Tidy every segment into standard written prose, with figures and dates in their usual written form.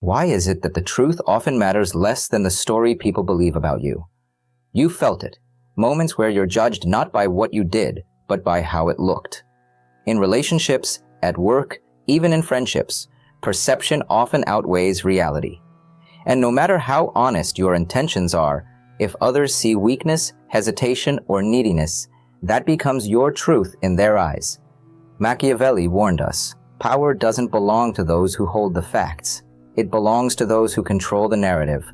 Why is it that the truth often matters less than the story people believe about you? You felt it. Moments where you're judged not by what you did, but by how it looked. In relationships, at work, even in friendships, perception often outweighs reality. And no matter how honest your intentions are, if others see weakness, hesitation, or neediness, that becomes your truth in their eyes. Machiavelli warned us, power doesn't belong to those who hold the facts. It belongs to those who control the narrative.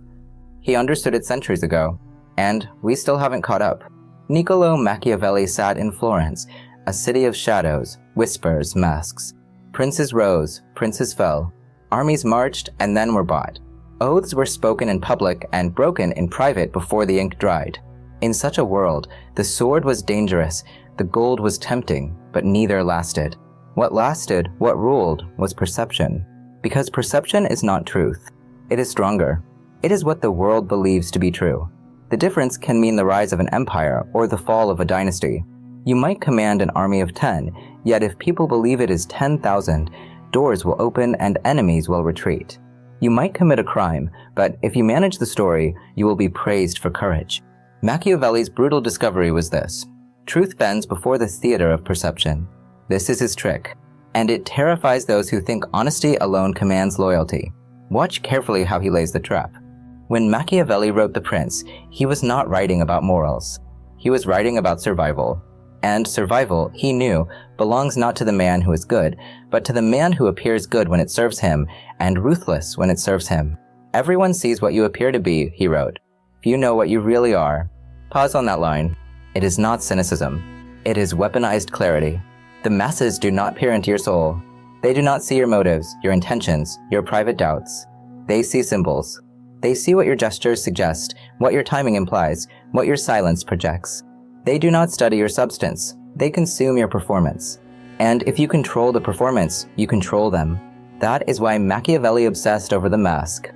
He understood it centuries ago, and we still haven't caught up. Niccolo Machiavelli sat in Florence, a city of shadows, whispers, masks. Princes rose, princes fell. Armies marched and then were bought. Oaths were spoken in public and broken in private before the ink dried. In such a world, the sword was dangerous, the gold was tempting, but neither lasted. What lasted, what ruled, was perception. Because perception is not truth. It is stronger. It is what the world believes to be true. The difference can mean the rise of an empire or the fall of a dynasty. You might command an army of 10, yet if people believe it is 10,000, doors will open and enemies will retreat. You might commit a crime, but if you manage the story, you will be praised for courage. Machiavelli's brutal discovery was this: truth bends before the theater of perception. This is his trick, and it terrifies those who think honesty alone commands loyalty. Watch carefully how he lays the trap. When Machiavelli wrote The Prince, he was not writing about morals. He was writing about survival. And survival, he knew, belongs not to the man who is good, but to the man who appears good when it serves him, and ruthless when it serves him. Everyone sees what you appear to be, he wrote. If you know what you really are. Pause on that line. It is not cynicism. It is weaponized clarity. The masses do not peer into your soul. They do not see your motives, your intentions, your private doubts. They see symbols. They see what your gestures suggest, what your timing implies, what your silence projects. They do not study your substance. They consume your performance. And if you control the performance, you control them. That is why Machiavelli obsessed over the mask.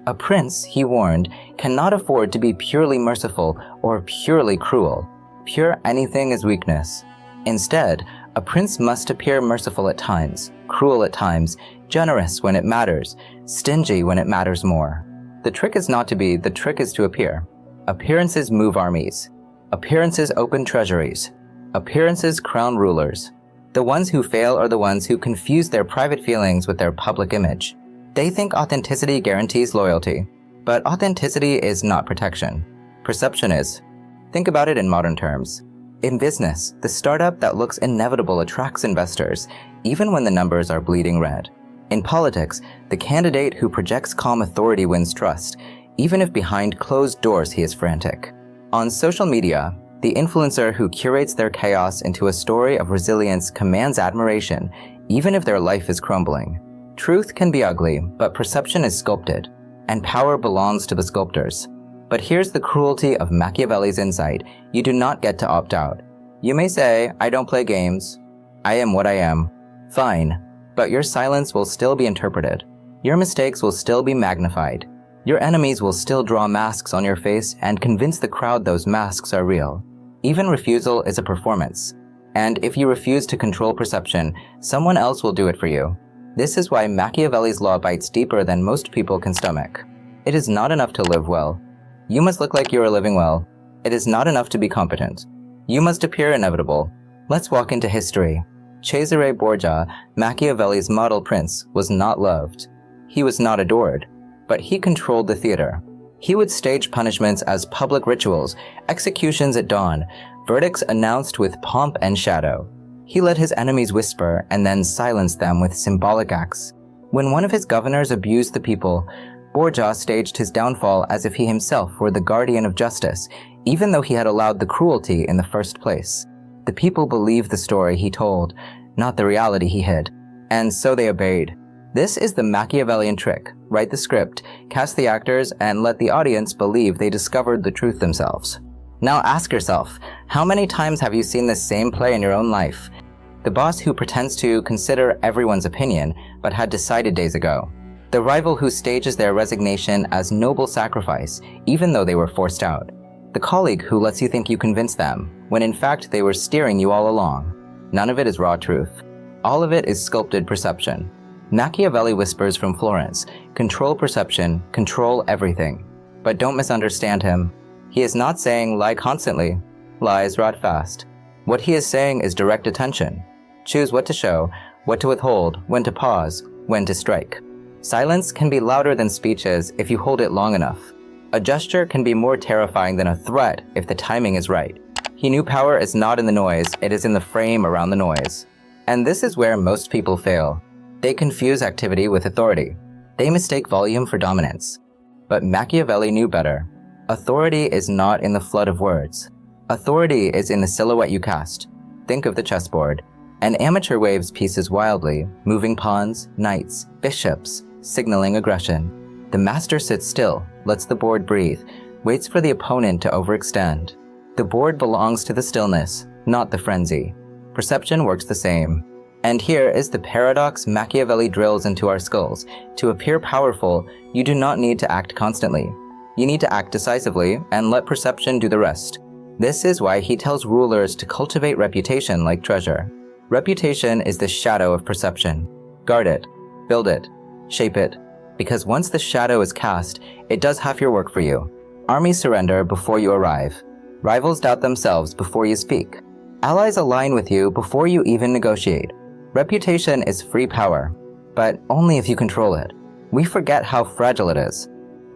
A prince, he warned, cannot afford to be purely merciful or purely cruel. Pure anything is weakness. Instead, a prince must appear merciful at times, cruel at times, generous when it matters, stingy when it matters more. The trick is not to be, the trick is to appear. Appearances move armies. Appearances open treasuries. Appearances crown rulers. The ones who fail are the ones who confuse their private feelings with their public image. They think authenticity guarantees loyalty, but authenticity is not protection. Perception is. Think about it in modern terms. In business, the startup that looks inevitable attracts investors, even when the numbers are bleeding red. In politics, the candidate who projects calm authority wins trust, even if behind closed doors he is frantic. On social media, the influencer who curates their chaos into a story of resilience commands admiration, even if their life is crumbling. Truth can be ugly, but perception is sculpted, and power belongs to the sculptors. But here's the cruelty of Machiavelli's insight: you do not get to opt out. You may say, I don't play games. I am what I am. Fine, but your silence will still be interpreted. Your mistakes will still be magnified. Your enemies will still draw masks on your face and convince the crowd those masks are real. Even refusal is a performance. And if you refuse to control perception, someone else will do it for you. This is why Machiavelli's law bites deeper than most people can stomach. It is not enough to live well. You must look like you are living well. It is not enough to be competent. You must appear inevitable. Let's walk into history. Cesare Borgia, Machiavelli's model prince, was not loved. He was not adored. But he controlled the theater. He would stage punishments as public rituals, executions at dawn, verdicts announced with pomp and shadow. He let his enemies whisper and then silence them with symbolic acts. When one of his governors abused the people, Borgia staged his downfall as if he himself were the guardian of justice, even though he had allowed the cruelty in the first place. The people believed the story he told, not the reality he hid, and so they obeyed. This is the Machiavellian trick. Write the script, cast the actors, and let the audience believe they discovered the truth themselves. Now ask yourself, how many times have you seen this same play in your own life? The boss who pretends to consider everyone's opinion, but had decided days ago. The rival who stages their resignation as noble sacrifice, even though they were forced out. The colleague who lets you think you convinced them, when in fact they were steering you all along. None of it is raw truth. All of it is sculpted perception. Machiavelli whispers from Florence, control perception, control everything. But don't misunderstand him. He is not saying lie constantly. Lies rot fast. What he is saying is direct attention. Choose what to show, what to withhold, when to pause, when to strike. Silence can be louder than speech is if you hold it long enough. A gesture can be more terrifying than a threat if the timing is right. He knew power is not in the noise, it is in the frame around the noise. And this is where most people fail. They confuse activity with authority. They mistake volume for dominance. But Machiavelli knew better. Authority is not in the flood of words. Authority is in the silhouette you cast. Think of the chessboard. An amateur waves pieces wildly, moving pawns, knights, bishops, signaling aggression. The master sits still, lets the board breathe, waits for the opponent to overextend. The board belongs to the stillness, not the frenzy. Perception works the same. And here is the paradox Machiavelli drills into our skulls. To appear powerful, you do not need to act constantly. You need to act decisively and let perception do the rest. This is why he tells rulers to cultivate reputation like treasure. Reputation is the shadow of perception. Guard it, build it, shape it, because once the shadow is cast, it does half your work for you. Armies surrender before you arrive. Rivals doubt themselves before you speak. Allies align with you before you even negotiate. Reputation is free power, but only if you control it. We forget how fragile it is.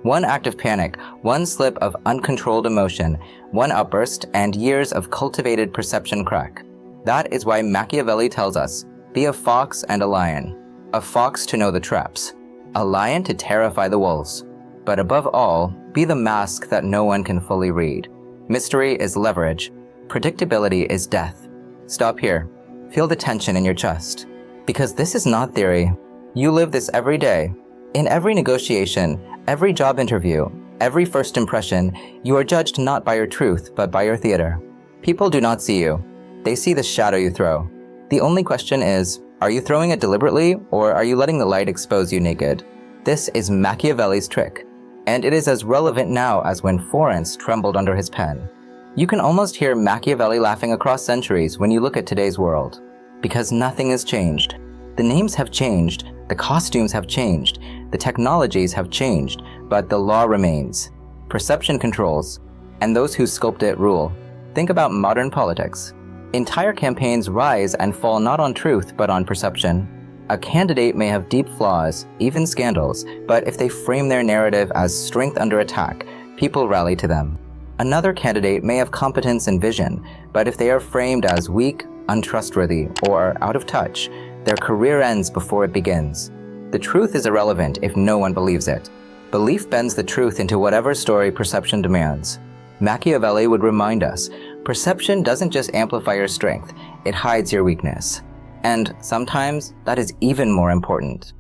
One act of panic, one slip of uncontrolled emotion, one outburst, and years of cultivated perception crack. That is why Machiavelli tells us, be a fox and a lion. A fox to know the traps, a lion to terrify the wolves. But above all, be the mask that no one can fully read. Mystery is leverage. Predictability is death. Stop here. Feel the tension in your chest. Because this is not theory. You live this every day. In every negotiation, every job interview, every first impression, you are judged not by your truth, but by your theater. People do not see you. They see the shadow you throw. The only question is, are you throwing it deliberately, or are you letting the light expose you naked? This is Machiavelli's trick. And it is as relevant now as when Florence trembled under his pen. You can almost hear Machiavelli laughing across centuries when you look at today's world. Because nothing has changed. The names have changed, the costumes have changed, the technologies have changed, but the law remains. Perception controls, and those who sculpt it rule. Think about modern politics. Entire campaigns rise and fall not on truth, but on perception. A candidate may have deep flaws, even scandals, but if they frame their narrative as strength under attack, people rally to them. Another candidate may have competence and vision, but if they are framed as weak, untrustworthy, or out of touch, their career ends before it begins. The truth is irrelevant if no one believes it. Belief bends the truth into whatever story perception demands. Machiavelli would remind us, perception doesn't just amplify your strength, it hides your weakness. And sometimes, that is even more important.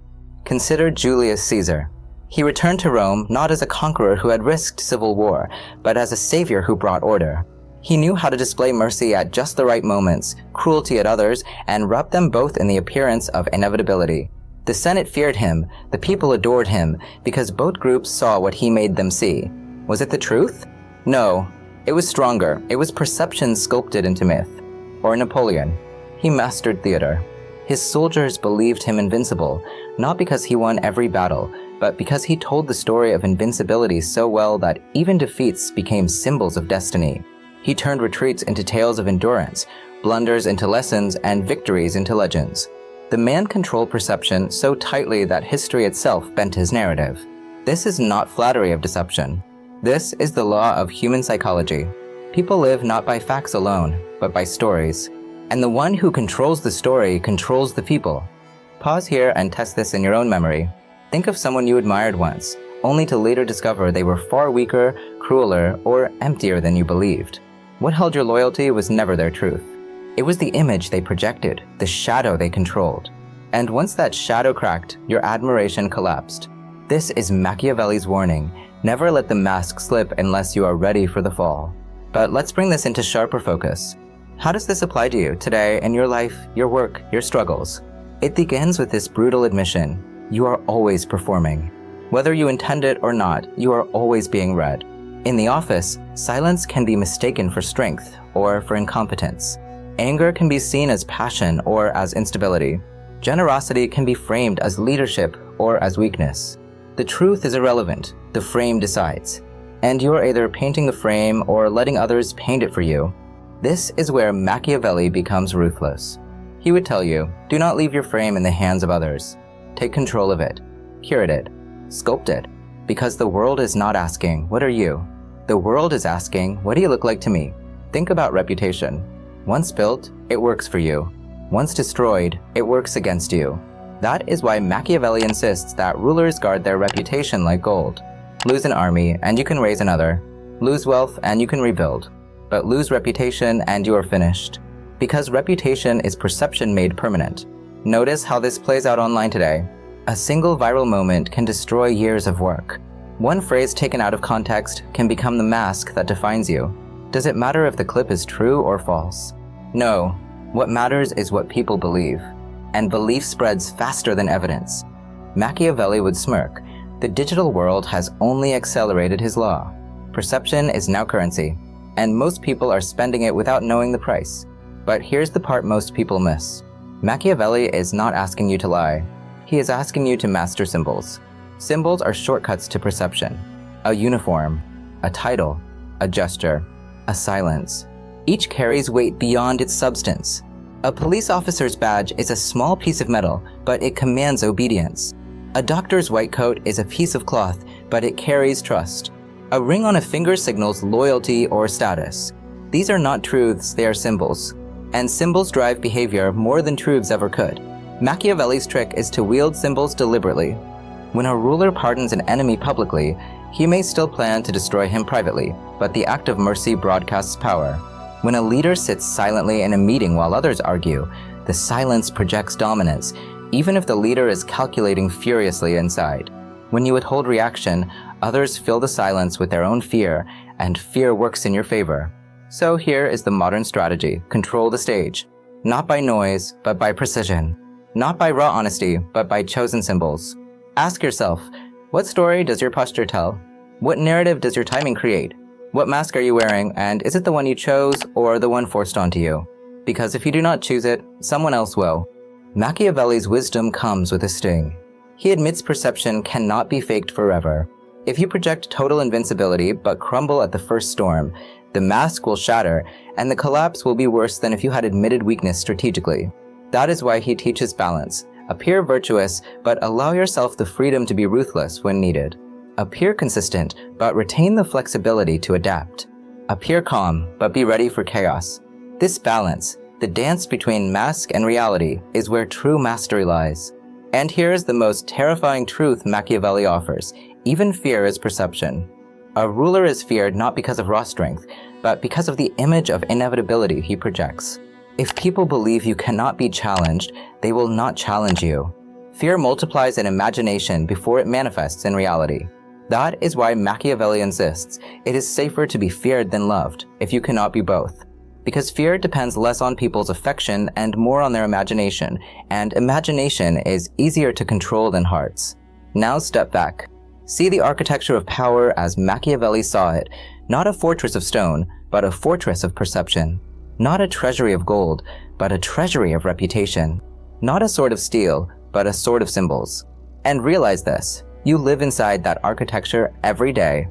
Consider Julius Caesar. He returned to Rome not as a conqueror who had risked civil war, but as a savior who brought order. He knew how to display mercy at just the right moments, cruelty at others, and wrap them both in the appearance of inevitability. The Senate feared him, the people adored him, because both groups saw what he made them see. Was it the truth? No. It was stronger. It was perception sculpted into myth. Or Napoleon. He mastered theater. His soldiers believed him invincible, not because he won every battle, but because he told the story of invincibility so well that even defeats became symbols of destiny. He turned retreats into tales of endurance, blunders into lessons, and victories into legends. The man controlled perception so tightly that history itself bent his narrative. This is not flattery of deception. This is the law of human psychology. People live not by facts alone, but by stories. And the one who controls the story controls the people. Pause here and test this in your own memory. Think of someone you admired once, only to later discover they were far weaker, crueler, or emptier than you believed. What held your loyalty was never their truth. It was the image they projected, the shadow they controlled. And once that shadow cracked, your admiration collapsed. This is Machiavelli's warning. Never let the mask slip unless you are ready for the fall. But let's bring this into sharper focus. How does this apply to you today in your life, your work, your struggles? It begins with this brutal admission. You are always performing. Whether you intend it or not, you are always being read. In the office, silence can be mistaken for strength or for incompetence. Anger can be seen as passion or as instability. Generosity can be framed as leadership or as weakness. The truth is irrelevant, the frame decides. And you're either painting the frame or letting others paint it for you. This is where Machiavelli becomes ruthless. He would tell you, do not leave your frame in the hands of others. Take control of it, curate it, sculpt it, because the world is not asking, what are you? The world is asking, what do you look like to me? Think about reputation. Once built, it works for you. Once destroyed, it works against you. That is why Machiavelli insists that rulers guard their reputation like gold. Lose an army, and you can raise another. Lose wealth, and you can rebuild. But lose reputation, and you are finished. Because reputation is perception made permanent. Notice how this plays out online today. A single viral moment can destroy years of work. One phrase taken out of context can become the mask that defines you. Does it matter if the clip is true or false? No. What matters is what people believe. And belief spreads faster than evidence. Machiavelli would smirk. The digital world has only accelerated his law. Perception is now currency, and most people are spending it without knowing the price. But here's the part most people miss. Machiavelli is not asking you to lie. He is asking you to master symbols. Symbols are shortcuts to perception. A uniform, a title, a gesture, a silence. Each carries weight beyond its substance. A police officer's badge is a small piece of metal, but it commands obedience. A doctor's white coat is a piece of cloth, but it carries trust. A ring on a finger signals loyalty or status. These are not truths, they are symbols. And symbols drive behavior more than truths ever could. Machiavelli's trick is to wield symbols deliberately. When a ruler pardons an enemy publicly, he may still plan to destroy him privately, but the act of mercy broadcasts power. When a leader sits silently in a meeting while others argue, the silence projects dominance, even if the leader is calculating furiously inside. When you withhold reaction, others fill the silence with their own fear, and fear works in your favor. So here is the modern strategy: control the stage. Not by noise, but by precision. Not by raw honesty, but by chosen symbols. Ask yourself, what story does your posture tell? What narrative does your timing create? What mask are you wearing, and is it the one you chose or the one forced onto you? Because if you do not choose it, someone else will. Machiavelli's wisdom comes with a sting. He admits perception cannot be faked forever. If you project total invincibility but crumble at the first storm, the mask will shatter, and the collapse will be worse than if you had admitted weakness strategically. That is why he teaches balance. Appear virtuous, but allow yourself the freedom to be ruthless when needed. Appear consistent, but retain the flexibility to adapt. Appear calm, but be ready for chaos. This balance, the dance between mask and reality, is where true mastery lies. And here is the most terrifying truth Machiavelli offers: even fear is perception. A ruler is feared not because of raw strength, but because of the image of inevitability he projects. If people believe you cannot be challenged, they will not challenge you. Fear multiplies in imagination before it manifests in reality. That is why Machiavelli insists it is safer to be feared than loved, if you cannot be both. Because fear depends less on people's affection and more on their imagination, and imagination is easier to control than hearts. Now step back. See the architecture of power as Machiavelli saw it, not a fortress of stone, but a fortress of perception. Not a treasury of gold, but a treasury of reputation. Not a sword of steel, but a sword of symbols. And realize this, you live inside that architecture every day.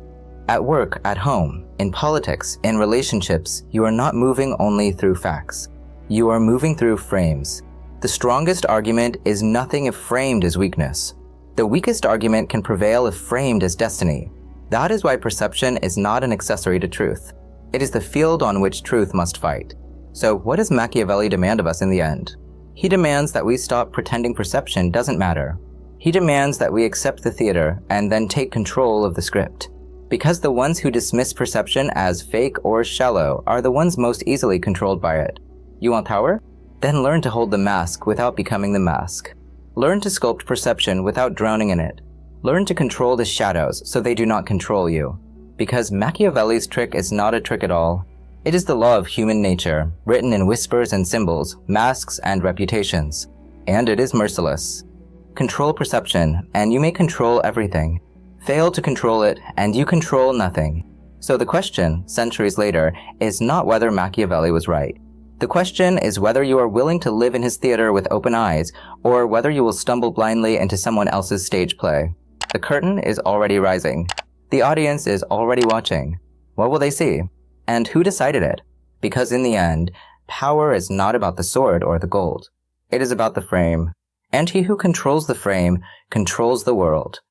At work, at home, in politics, in relationships, you are not moving only through facts. You are moving through frames. The strongest argument is nothing if framed as weakness. The weakest argument can prevail if framed as destiny. That is why perception is not an accessory to truth. It is the field on which truth must fight. So what does Machiavelli demand of us in the end? He demands that we stop pretending perception doesn't matter. He demands that we accept the theater and then take control of the script. Because the ones who dismiss perception as fake or shallow are the ones most easily controlled by it. You want power? Then learn to hold the mask without becoming the mask. Learn to sculpt perception without drowning in it. Learn to control the shadows so they do not control you. Because Machiavelli's trick is not a trick at all. It is the law of human nature, written in whispers and symbols, masks and reputations. And it is merciless. Control perception, and you may control everything. Fail to control it, and you control nothing. So the question, centuries later, is not whether Machiavelli was right. The question is whether you are willing to live in his theater with open eyes, or whether you will stumble blindly into someone else's stage play. The curtain is already rising. The audience is already watching. What will they see? And who decided it? Because in the end, power is not about the sword or the gold. It is about the frame. And he who controls the frame controls the world.